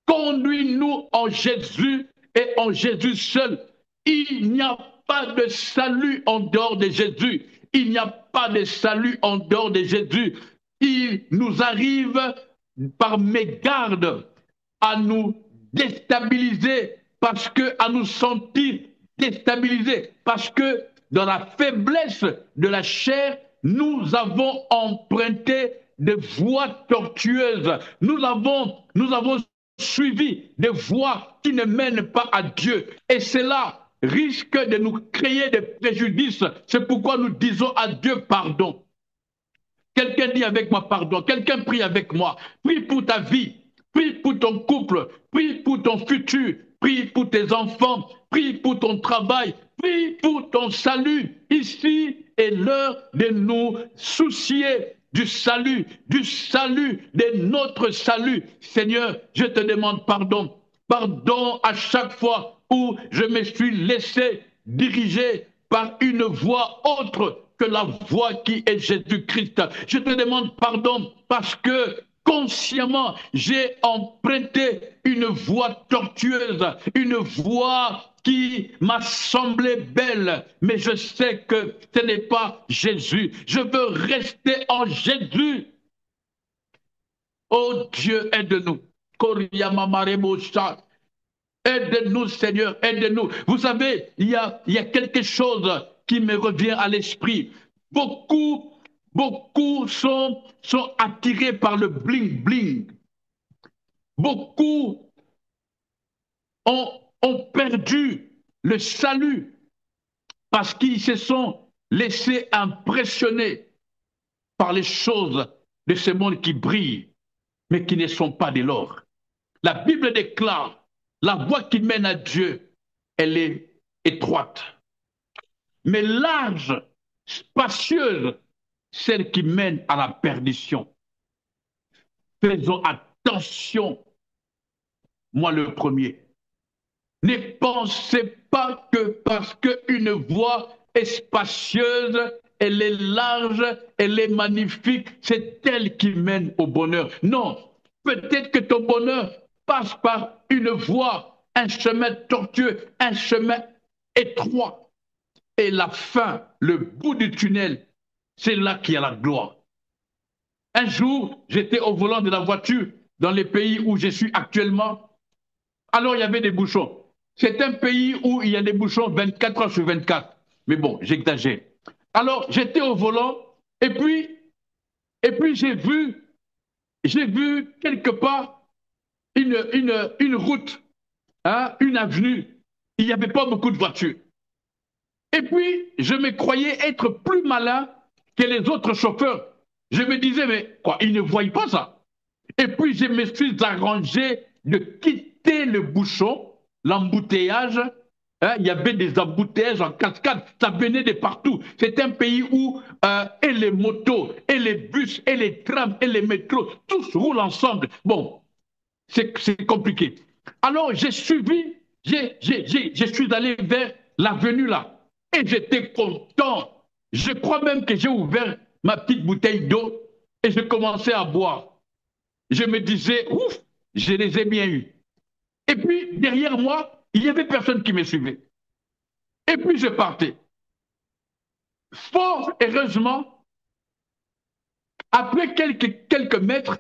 S3: Conduis-nous en Jésus et en Jésus seul. Il n'y a pas de salut en dehors de Jésus. Il n'y a pas de salut en dehors de Jésus. Il nous arrive par mégarde à nous déstabiliser parce que, à nous sentir déstabilisés, parce que dans la faiblesse de la chair, nous avons emprunté des voies tortueuses. Nous avons suivi des voies qui ne mènent pas à Dieu. Et cela risque de nous créer des préjudices. C'est pourquoi nous disons à Dieu pardon. Quelqu'un dit avec moi pardon. Quelqu'un prie avec moi. Prie pour ta vie. Prie pour ton couple. Prie pour ton futur. Prie pour tes enfants. Prie pour ton travail. Prie pour ton salut. Ici est l'heure de nous soucier du salut de notre salut. Seigneur, je te demande pardon. Pardon à chaque fois où je me suis laissé diriger par une voie autre que la voie qui est Jésus-Christ. Je te demande pardon parce que consciemment, j'ai emprunté une voie tortueuse, une voie qui m'a semblé belle, mais je sais que ce n'est pas Jésus. Je veux rester en Jésus. Oh Dieu, aide-nous. Aide-nous, Seigneur, aide-nous. Vous savez, il y a quelque chose qui me revient à l'esprit. Beaucoup sont attirés par le bling-bling. Beaucoup ont perdu le salut parce qu'ils se sont laissés impressionner par les choses de ce monde qui brillent, mais qui ne sont pas de l'or. La Bible déclare, la voie qui mène à Dieu, elle est étroite, mais large, spacieuse, celle qui mène à la perdition. Faisons attention, moi le premier. Ne pensez pas que parce qu'une voie est spacieuse, elle est large, elle est magnifique, c'est elle qui mène au bonheur. Non, peut-être que ton bonheur passe par une voie, un chemin tortueux, un chemin étroit. Et la fin, le bout du tunnel, c'est là qu'il y a la gloire. Un jour, j'étais au volant de la voiture dans les pays où je suis actuellement. Alors, il y avait des bouchons. C'est un pays où il y a des bouchons 24 heures sur 24. Mais bon, j'exagère. Alors, j'étais au volant et puis j'ai vu quelque part une route, hein, une avenue. Il n'y avait pas beaucoup de voitures. Et puis, je me croyais être plus malin que les autres chauffeurs. Je me disais, mais quoi, ils ne voient pas ça. Et puis, je me suis arrangé de quitter le bouchon, l'embouteillage. Hein, il y avait des embouteillages en cascade, ça venait de partout. C'est un pays où et les motos, et les bus, et les trams, et les métros, tous roulent ensemble. Bon, c'est compliqué. Alors, je suis allé vers l'avenue là. Et j'étais content. Je crois même que j'ai ouvert ma petite bouteille d'eau et je commençais à boire. Je me disais, ouf, je les ai bien eus. Et puis, derrière moi, il n'y avait personne qui me suivait. Et puis, je partais. Fort heureusement, après quelques mètres,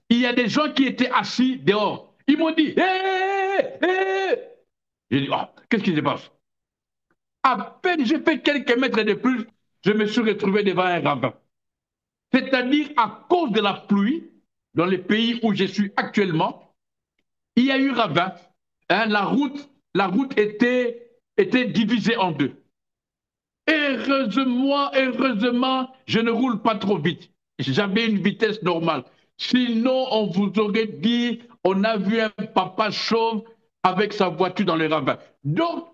S3: il y a des gens qui étaient assis dehors. Ils m'ont dit, hé, hé, hé. J'ai dit, oh, qu'est-ce qui se passe? À peine j'ai fait quelques mètres de plus, je me suis retrouvé devant un rabbin. C'est-à-dire à cause de la pluie, dans les pays où je suis actuellement, il y a eu ravin, hein, la route était divisée en deux. Heureusement, je ne roule pas trop vite. J'avais une vitesse normale. Sinon, on vous aurait dit, on a vu un papa chauve avec sa voiture dans les ravins. Donc,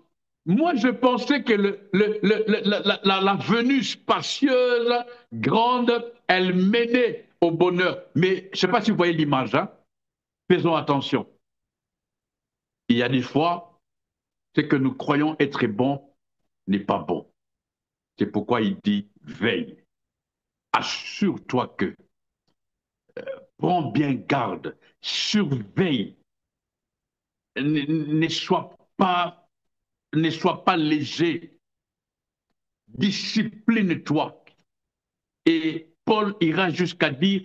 S3: moi, je pensais que la venue spacieuse, grande, elle menait au bonheur. Mais je ne sais pas si vous voyez l'image, hein? Faisons attention. Il y a des fois, ce que nous croyons être bon n'est pas bon. C'est pourquoi il dit veille. Assure-toi que, prends bien garde, surveille, ne sois pas léger, discipline-toi. Et Paul ira jusqu'à dire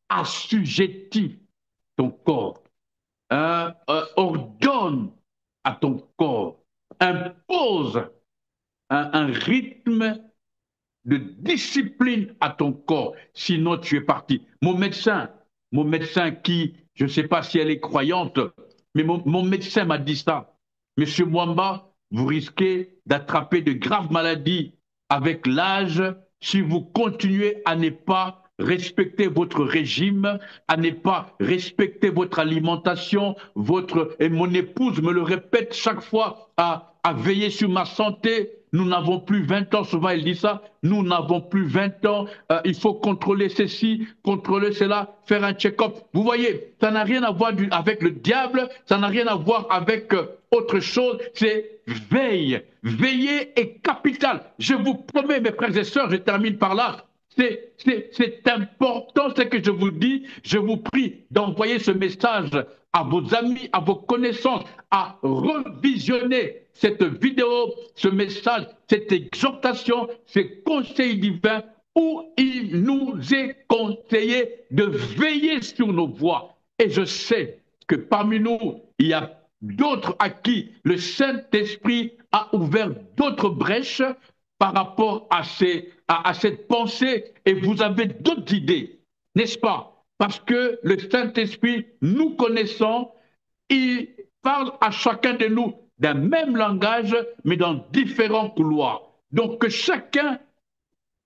S3: assujettis ton corps, ordonne à ton corps, impose un rythme de discipline à ton corps, sinon tu es parti. Mon médecin qui, je ne sais pas si elle est croyante, mais mon médecin m'a dit ça. Monsieur Mwamba, vous risquez d'attraper de graves maladies avec l'âge si vous continuez à ne pas respecter votre régime, à ne pas respecter votre alimentation, et mon épouse me le répète chaque fois, à veiller sur ma santé. Nous n'avons plus 20 ans, souvent elle dit ça, nous n'avons plus 20 ans, il faut contrôler ceci, contrôler cela, faire un check-up. Vous voyez, ça n'a rien à voir avec le diable, ça n'a rien à voir avec autre chose, c'est veille. Veiller est capital. Je vous promets, mes frères et sœurs, je termine par là, c'est important ce que je vous dis. Je vous prie d'envoyer ce message à vos amis, à vos connaissances, à revisionner cette vidéo, ce message, cette exhortation, ces conseils divins où il nous est conseillé de veiller sur nos voies. Et je sais que parmi nous, il y a d'autres à qui le Saint-Esprit a ouvert d'autres brèches par rapport à cette pensée, et vous avez d'autres idées, n'est-ce pas? Parce que le Saint-Esprit, nous connaissons, il parle à chacun de nous d'un même langage, mais dans différents couloirs. Donc que chacun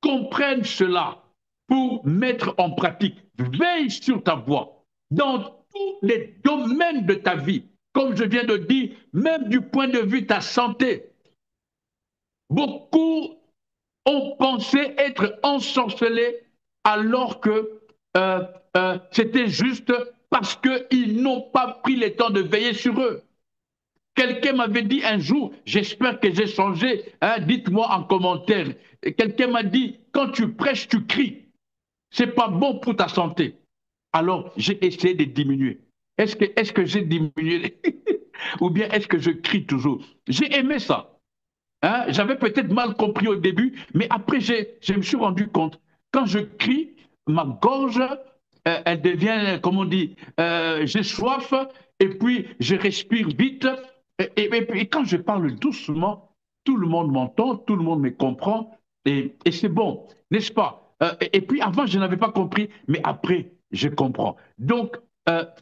S3: comprenne cela pour mettre en pratique. Veille sur ta voie dans tous les domaines de ta vie. Comme je viens de dire, même du point de vue de ta santé. Beaucoup ont pensé être ensorcelés alors que c'était juste parce qu'ils n'ont pas pris le temps de veiller sur eux. Quelqu'un m'avait dit un jour, j'espère que j'ai changé, hein, dites-moi en commentaire. Quelqu'un m'a dit, quand tu prêches, tu cries. C'est pas bon pour ta santé. Alors, j'ai essayé de diminuer. Est-ce que j'ai diminué ou bien est-ce que je crie toujours? J'ai aimé ça. Hein? J'avais peut-être mal compris au début, mais après, je me suis rendu compte. Quand je crie, ma gorge, elle devient, comme on dit, j'ai soif, et puis je respire vite. Et quand je parle doucement, tout le monde m'entend, tout le monde me comprend, et c'est bon, n'est-ce pas? Et puis avant, je n'avais pas compris, mais après, je comprends. Donc,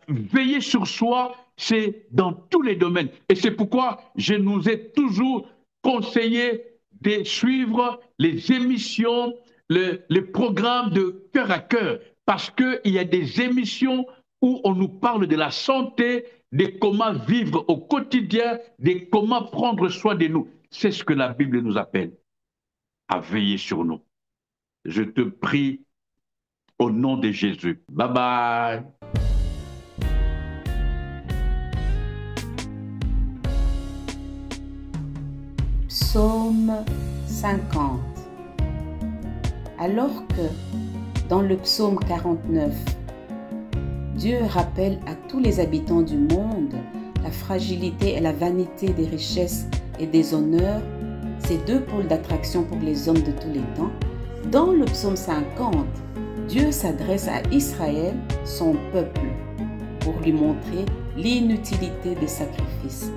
S3: veiller sur soi, c'est dans tous les domaines. Et c'est pourquoi je nous ai toujours conseillé de suivre les émissions, les programmes de cœur à cœur, parce qu'il y a des émissions où on nous parle de la santé, de comment vivre au quotidien, de comment prendre soin de nous. C'est ce que la Bible nous appelle, à veiller sur nous. Je te prie au nom de Jésus. Bye bye.
S4: Psaume 50. Alors que, dans le psaume 49, Dieu rappelle à tous les habitants du monde la fragilité et la vanité des richesses et des honneurs, ces deux pôles d'attraction pour les hommes de tous les temps, dans le psaume 50, Dieu s'adresse à Israël, son peuple, pour lui montrer l'inutilité des sacrifices.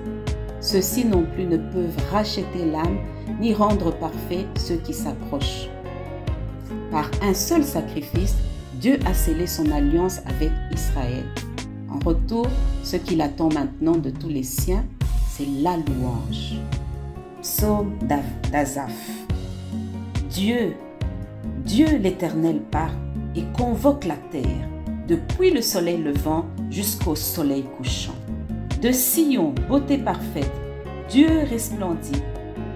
S4: Ceux-ci non plus ne peuvent racheter l'âme ni rendre parfait ceux qui s'approchent. Par un seul sacrifice, Dieu a scellé son alliance avec Israël. En retour, ce qu'il attend maintenant de tous les siens, c'est la louange. Psaume d'Asaph. Dieu l'Éternel parle et convoque la terre, depuis le soleil levant jusqu'au soleil couchant. De Sion, beauté parfaite, Dieu resplendit.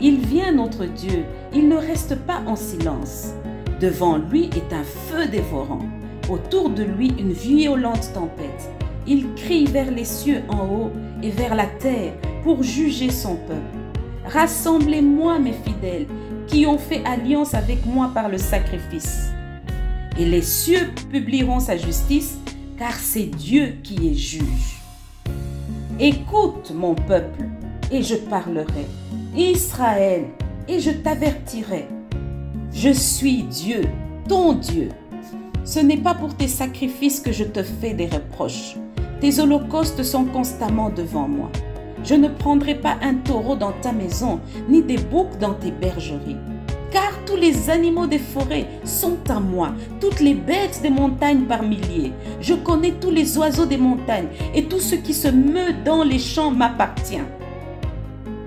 S4: Il vient notre Dieu, il ne reste pas en silence. Devant lui est un feu dévorant, autour de lui une violente tempête. Il crie vers les cieux en haut et vers la terre pour juger son peuple. Rassemblez-moi, mes fidèles, qui ont fait alliance avec moi par le sacrifice. Et les cieux publieront sa justice, car c'est Dieu qui est juge. Écoute, mon peuple, et je parlerai. Israël, et je t'avertirai. Je suis Dieu, ton Dieu. Ce n'est pas pour tes sacrifices que je te fais des reproches. Tes holocaustes sont constamment devant moi. Je ne prendrai pas un taureau dans ta maison, ni des boucs dans tes bergeries. Car tous les animaux des forêts sont à moi, toutes les bêtes des montagnes par milliers. Je connais tous les oiseaux des montagnes, et tout ce qui se meut dans les champs m'appartient.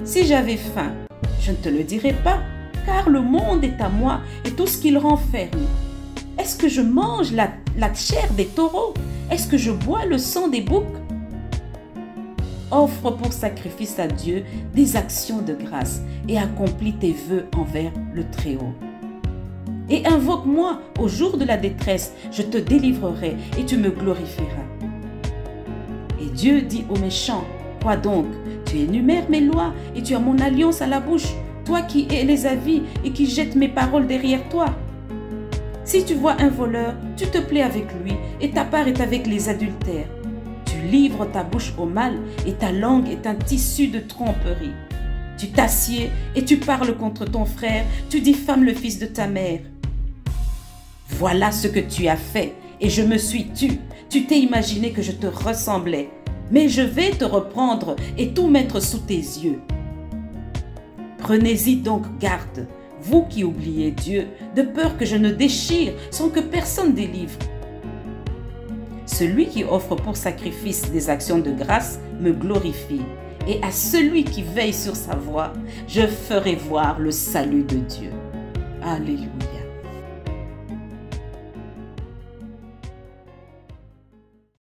S4: Si j'avais faim, je ne te le dirais pas, car le monde est à moi et tout ce qu'il renferme. Est-ce que je mange la chair des taureaux? Est-ce que je bois le sang des boucs? Offre pour sacrifice à Dieu des actions de grâce et accomplis tes vœux envers le Très-Haut. Et invoque-moi au jour de la détresse, je te délivrerai et tu me glorifieras. Et Dieu dit aux méchants, quoi donc? Tu énumères mes lois et tu as mon alliance à la bouche, toi qui hais les avis et qui jettes mes paroles derrière toi. Si tu vois un voleur, tu te plais avec lui et ta part est avec les adultères. Tu livres ta bouche au mal et ta langue est un tissu de tromperie. Tu t'assieds et tu parles contre ton frère, tu diffames le fils de ta mère. Voilà ce que tu as fait et je me suis tue. Tu t'es imaginé que je te ressemblais, mais je vais te reprendre et tout mettre sous tes yeux. Prenez-y donc garde, vous qui oubliez Dieu, de peur que je ne déchire sans que personne délivre. Celui qui offre pour sacrifice des actions de grâce me glorifie, et à celui qui veille sur sa voie, je ferai voir le salut de Dieu. Alléluia.